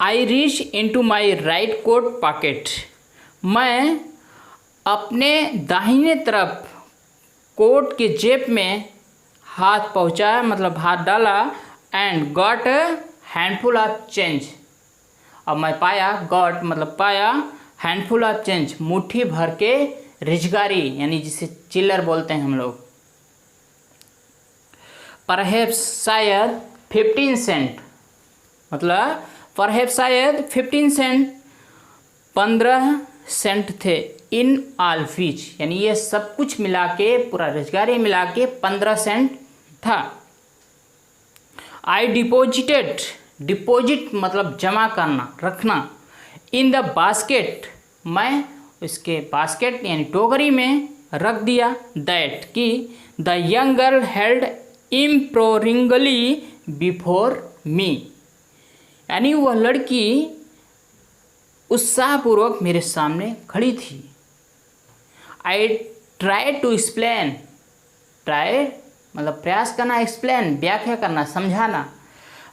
I reach into my right coat pocket, मैं अपने दाहिने तरफ कोट के जेब में हाथ पहुंचाया, मतलब हाथ डाला। And got handful of change, अब मैं पाया, गॉट मतलब पाया, हैंडफुल ऑफ चेंज मुट्ठी भर के रिजगारी यानी जिसे चिल्लर बोलते हैं हम लोग। परहैप्स शायद 15 सेंट, मतलब परहैप्स शायद 15 सेंट, 15 सेंट थे। इन ऑल फीच यानी ये सब कुछ मिला के, पूरा रोजगारी मिला के 15 सेंट था। आई डिपोजिटेड, डिपॉजिट मतलब जमा करना, रखना। इन द बास्केट, मैं उसके बास्केट यानी टोकरी में रख दिया। दैट कि the young girl held imploringly before me, यानी वह लड़की उत्साहपूर्वक मेरे सामने खड़ी थी। I try to explain, try मतलब प्रयास करना, एक्सप्लेन व्याख्या करना, समझाना।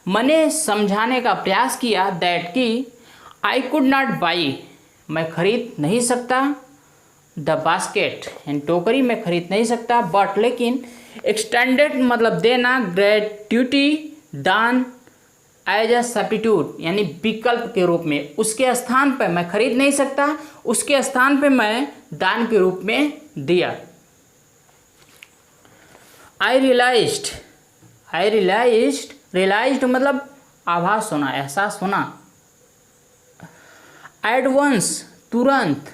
मैंने समझाने का प्रयास किया। दैट कि आई कुड नॉट बाई, मैं खरीद नहीं सकता। द बास्केट यानी टोकरी में खरीद नहीं सकता। बट लेकिन एक्सटेंडेड मतलब देना, ग्रेट्यूटी दान, एज अ सब्स्टिट्यूट यानी विकल्प के रूप में, उसके स्थान पर मैं खरीद नहीं सकता, उसके स्थान पर मैं दान के रूप में दिया। आई रियलाइज्ड, आई रियलाइज्ड, रियलाइज्ड मतलब आभास होना, एहसास होना। एट वंस तुरंत,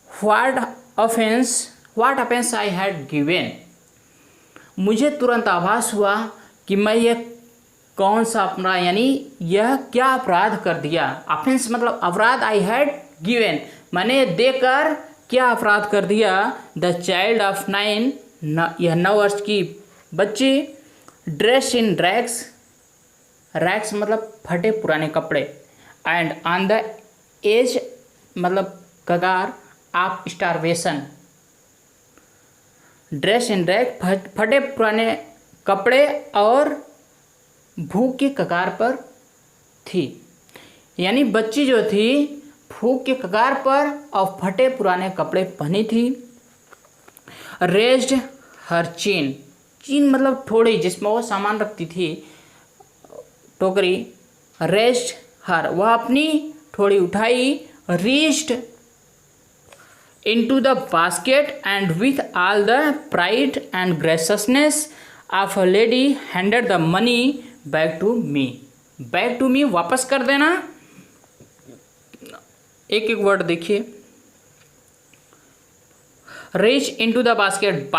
what offence I had given, मुझे तुरंत आभास हुआ कि मैं ये कौन सा अपना यानी यह क्या अपराध कर दिया। ऑफेंस मतलब अपराध। आई हैड गिवेन मैंने देकर क्या अपराध कर दिया। द चाइल्ड ऑफ 9, यह 9 वर्ष की बच्ची, ड्रेस इन रैग्स, रैग्स मतलब फटे पुराने कपड़े, एंड ऑन द एज मतलब कगार of starvation, dress in rag फटे पुराने कपड़े और भूख के कगार पर थी। यानी बच्ची जो थी भूख के कगार पर और फटे पुराने कपड़े पहनी थी। रेज्ड हर चीन, चीन मतलब थोड़ी जिसमें वो सामान रखती थी, टोकरी। रेज्ड हर वह अपनी थोड़ी उठाई। Reached into the basket and with all the pride and graciousness of a lady handed the money back to me, back to me वापस कर देना। एक एक वर्ड देखिए। रीच इनटू द बास्केट,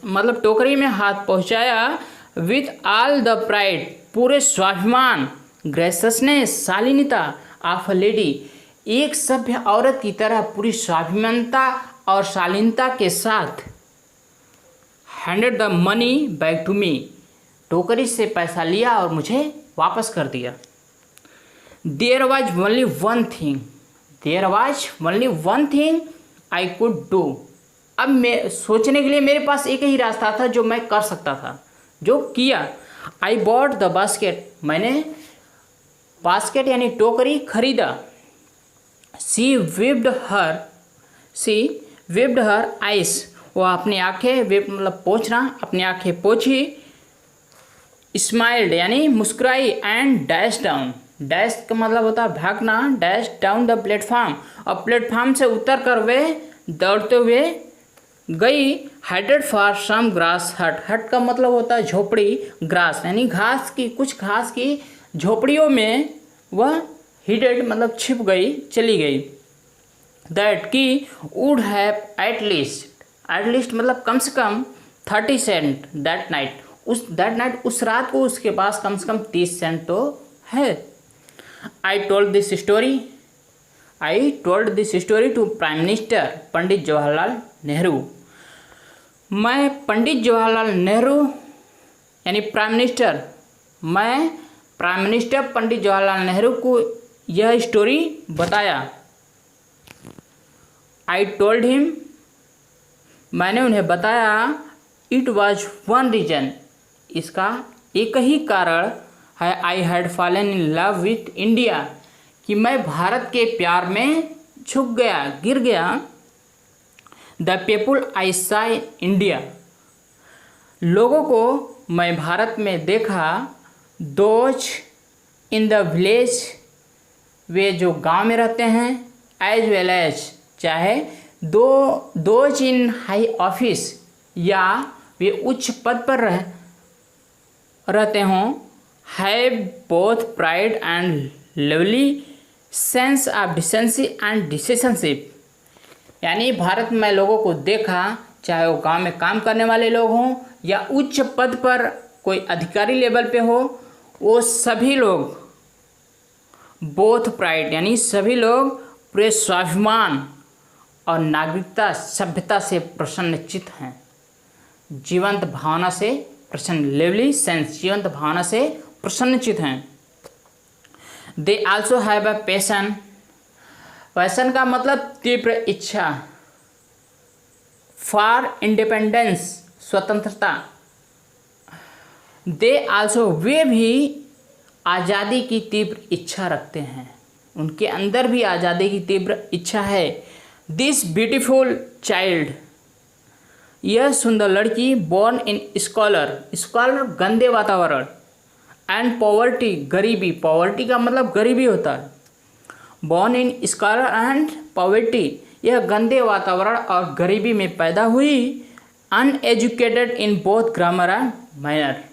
मतलब टोकरी में हाथ पहुंचाया। विथ ऑल द प्राइड, पूरे स्वाभिमान। ग्रेसनेस, शालीनता ऑफ अ लेडी, एक सभ्य औरत की तरह पूरी स्वाभिमानता और शालीनता के साथ। Handed the money back to me, टोकरी से पैसा लिया और मुझे वापस कर दिया। There was only one thing, there was only one thing I could do. अब मैं सोचने के लिए मेरे पास एक ही रास्ता था जो मैं कर सकता था, जो किया। आई बॉट द बास्केट, मैंने बास्केट यानी टोकरी खरीदा। सी विप्ड हर आइस, वो अपनी आंखें, विप मतलब पोंछना, अपनी आंखें पोंछी। स्माइल्ड यानी मुस्कुराई। एंड डैश डाउन, डैश का मतलब होता है भागना। डैश डाउन द प्लेटफॉर्म, और प्लेटफॉर्म से उतर कर वे दौड़ते हुए गई। हेडेड फॉर सम ग्रास हट, हट का मतलब होता है झोपड़ी। ग्रास यानी घास की, कुछ घास की झोपड़ियों में वह हिडेड मतलब छिप गई, चली गई। दैट की वुड हैव एट लीस्ट मतलब कम से कम 30 सेंट दैट नाइट, उस रात को उसके पास कम से कम 30 सेंट तो है। I told this story to prime minister Pandit Jawaharlal Nehru. मैं पंडित जवाहरलाल नेहरू यानी प्राइम मिनिस्टर, मैं प्राइम मिनिस्टर पंडित जवाहरलाल नेहरू को यह स्टोरी बताया। आई टोल्ड हिम, मैंने उन्हें बताया। इट वॉज वन रीजन, इसका एक ही कारण है। I had fallen in love with India, कि मैं भारत के प्यार में झुक गया, गिर गया। द पीपुल आई सा इंडिया, लोगों को मैं भारत में देखा। दोज इन द विलेज, वे जो गांव में रहते हैं। एज वेल एज, चाहे दोज इन हाई ऑफिस, या वे उच्च पद पर रहते हों। Have both pride and lovely sense of decency and decisionship, यानी भारत में लोगों को देखा, चाहे वो गांव में काम करने वाले लोग हों या उच्च पद पर कोई अधिकारी लेवल पे हो, वो सभी लोग बोथ प्राइड यानी सभी लोग पूरे स्वाभिमान और नागरिकता सभ्यता से प्रसन्नचित हैं। जीवंत भावना से प्रसन्न, लेवली सेंस, जीवंत भावना से प्रसन्नचित हैं। They also have a passion, passion का मतलब तीव्र इच्छा। फॉर इंडिपेंडेंस, स्वतंत्रता। दे आल्सो, वे भी आज़ादी की तीव्र इच्छा रखते हैं, उनके अंदर भी आज़ादी की तीव्र इच्छा है। दिस ब्यूटीफुल चाइल्ड, यह सुंदर लड़की। बॉर्न इन स्कॉलर गंदे वातावरण। एंड पॉवर्टी, गरीबी, पॉवर्टी का मतलब गरीबी होता है। Born in squalor and poverty, यह गंदे वातावरण और गरीबी में पैदा हुई। Uneducated in both grammar and manner,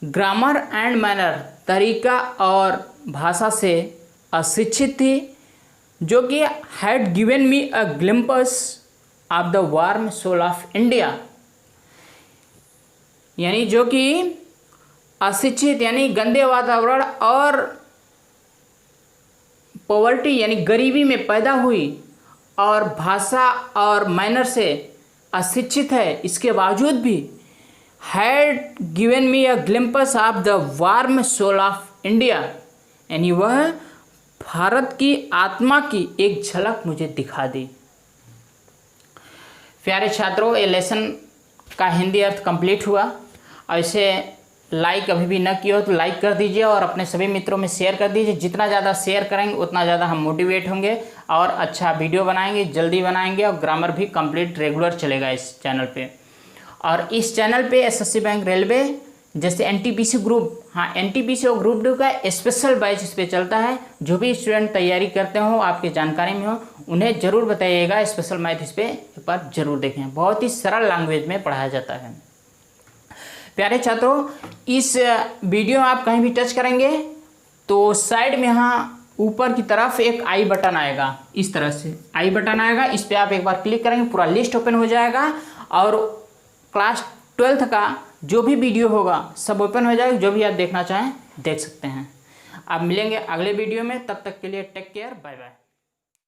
grammar and manner, तरीका और भाषा से अशिक्षित थी। जो कि had given me a glimpse of the warm soul of India, यानी जो कि अशिक्षित यानी गंदे वातावरण और पॉवर्टी यानी गरीबी में पैदा हुई और भाषा और मैनर से अशिक्षित है, इसके बावजूद भी had given me a glimpse of the warm soul of India, यानी वह भारत की आत्मा की एक झलक मुझे दिखा दी। प्यारे छात्रों, ये लेसन का हिंदी अर्थ कंप्लीट हुआ। ऐसे लाइक अभी भी न किया हो तो लाइक कर दीजिए और अपने सभी मित्रों में शेयर कर दीजिए। जितना ज़्यादा शेयर करेंगे उतना ज़्यादा हम मोटिवेट होंगे और अच्छा वीडियो बनाएंगे, जल्दी बनाएंगे और ग्रामर भी कंप्लीट रेगुलर चलेगा इस चैनल पे। और इस चैनल पे एसएससी बैंक रेलवे जैसे एनटीपीसी ग्रुप, हाँ एनटीपीसी और ग्रुप 2 का स्पेशल बैच इस पर चलता है। जो भी स्टूडेंट तैयारी करते हो, आपके जानकारी में हो, उन्हें ज़रूर बताइएगा। स्पेशल मैथ इस पर जरूर देखें, बहुत ही सरल लैंग्वेज में पढ़ाया जाता है। प्यारे छात्रों, इस वीडियो आप कहीं भी टच करेंगे तो साइड में यहाँ ऊपर की तरफ एक आई बटन आएगा, इस तरह से आई बटन आएगा, इस पर आप एक बार क्लिक करेंगे पूरा लिस्ट ओपन हो जाएगा और क्लास 12th का जो भी वीडियो होगा सब ओपन हो जाएगा। जो भी आप देखना चाहें देख सकते हैं। अब मिलेंगे अगले वीडियो में, तब तक के लिए टेक केयर, बाय बाय।